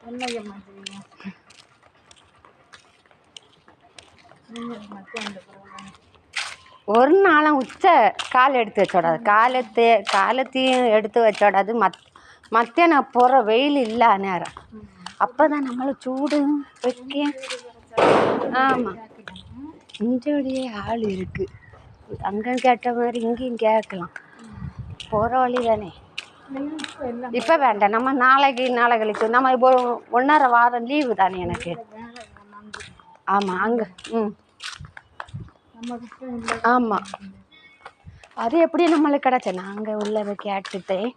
என்னையம்மா செய்யும் ஒரு நாளும் உச்ச கால் எடுத்து வச்சோடாது, காலத்தையும் எடுத்து வச்சோடாது. மத்தியானம் போகிற வெயில் இல்லை நேரம், அப்போ தான் நம்மளை சூடு வைக்க. ஆமாம், இஞ்சோடையே ஆள் இருக்குது. அங்கே கேட்ட மாதிரி இங்கேயும் கேட்கலாம். போகிற வழி தானே. இப்போ வேண்டாம், நம்ம நாளைக்கு கழிச்சு நம்ம இப்போ 1.5 வாரம் லீவு தானே எனக்கு. ஆமாம், அங்கே ஆமாம், அது எப்படி நம்மளுக்கு கிடச்ச நாங்கள் உள்ளே போய் கேட்டுட்டேன்.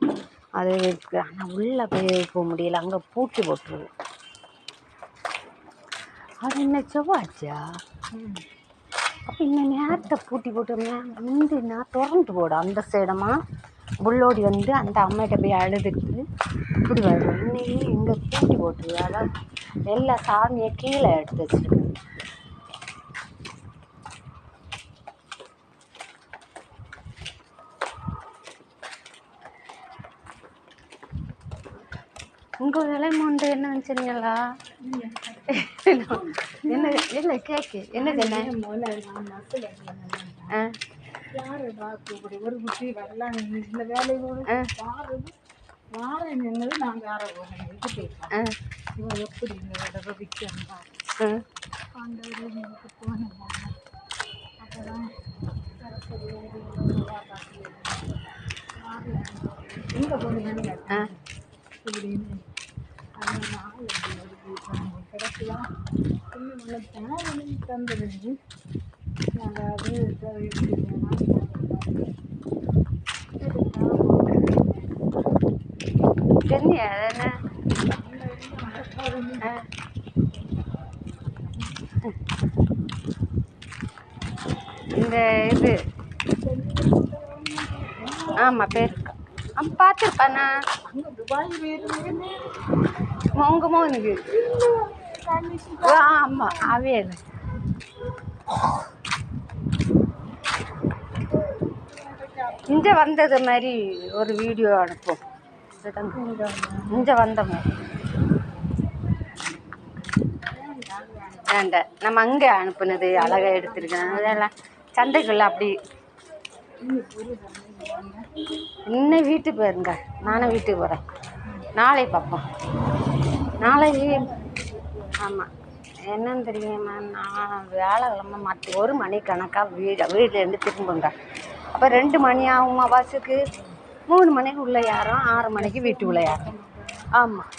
அது இருக்குது, ஆனால் உள்ளே போய் போக முடியல, அங்கே பூட்டி போட்டுருவோம். அது என்ன செவ்வாச்சா? அப்போ இன்னும் நேரத்தை பூட்டி போட்டோம்னா முந்தினா திறந்து போடும். அந்த சைடமா புள்ளோடி வந்து அந்த அம்மாட்ட போய் அழுதுட்டு இப்படி வரும். இன்னைக்கு இங்கே பூட்டி போட்டுருவோம். அதான் எல்லா சாமியை கீழே எடுத்து வச்சுருக்கு. உங்கள் விலைமோண்டு என்ன சொன்னீங்களா? என்ன இல்லை கேக்கு என்ன சொன்ன? ஒரு குட்டி வரலாம் இந்த வேலையோடு வாரம் நின்னது நாங்கள் யாரை இவன் எப்படி இந்த விடவை விற்கிறா அந்த எனக்கு போனேன். அப்போதான் எங்கே போனீங்கன்னு கேட்டேன். இப்படின்னு கிடக்கலாம் இன்னும் தேவை தந்துடுச்சு. அதாவது இந்த இது ஆமாம் பேர் பார்த்துருப்பாண்ணா. மோங்கமோ எனக்கு ஆமாம் அவே இங்கே வந்தது மாதிரி ஒரு வீடியோ அனுப்போம். இங்கே வந்த மாதிரி வேண்ட நம்ம அங்கே அனுப்புனது அழகாக எடுத்துருக்கேன். அதெல்லாம் சந்தைக்குள்ள அப்படி இன்னும் வீட்டுக்கு போயிருங்க. நானும் வீட்டுக்கு போகிறேன். நாளை பார்ப்போம். நாளைக்கு ஆமாம் என்னன்னு தெரியுமா, நான் வியாழக்கிழமை மற்ற 1 மணி கணக்காக வீட்டிலேருந்து திரும்புங்க. அப்போ 2 மணி ஆகுமா பஸ்ஸுக்கு. 3 மணிக்கு உள்ள யாரும் 6 மணிக்கு வீட்டுக்குள்ளே யாரும். ஆமாம்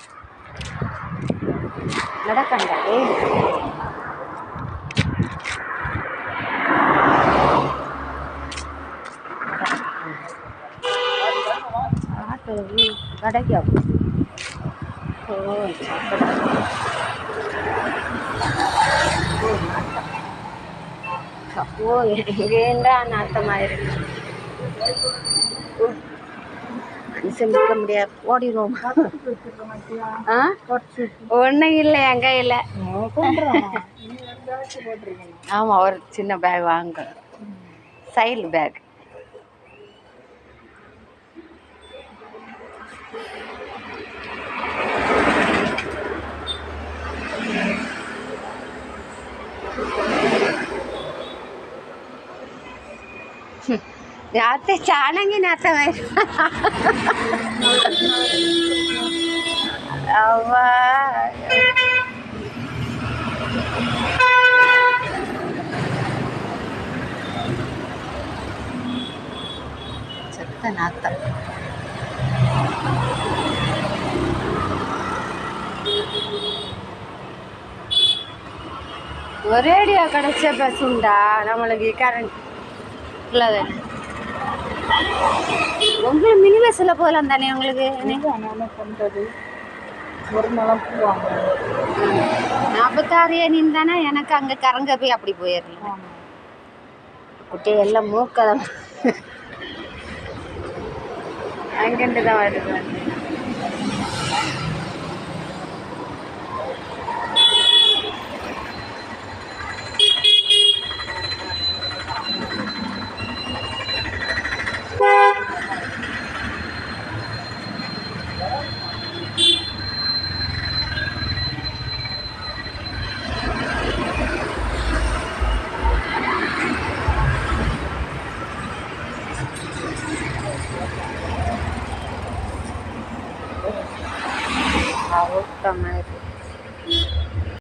நடக்கண்டா ஆட்டோ கிடைக்கும். எங்கேண்டா நாட்டமாயிருக்கு. மிக்க முடியாது, ஓடிடுவோம். ஒன்றும் இல்லை என் கையில். ஆமாம், ஒரு சின்ன பேக் வாங்க, சைடு பேக். ಯಾತೆ ಚೆನ್ನಾಗಿ ನಾತ ಅವ್ವ చెత్త నాత ஒரேடியா கிடைச்ச பஸ் உண்டா நம்மளுக்கு கரண்ட் இல்லை தானே? உங்களுக்கு மினி பஸ்ஸில் போகலாம் தானே உங்களுக்கு? பண்ணுறது ஒரு நாளும் போவாங்க 46 ஏனின்னு தானே. எனக்கு அங்கே கரங்க போய் அப்படி போயிடலாம். குட்டியை எல்லாம் மூக்கதான் அங்கிட்டு தான் வருது. அவுத்த மாதிரி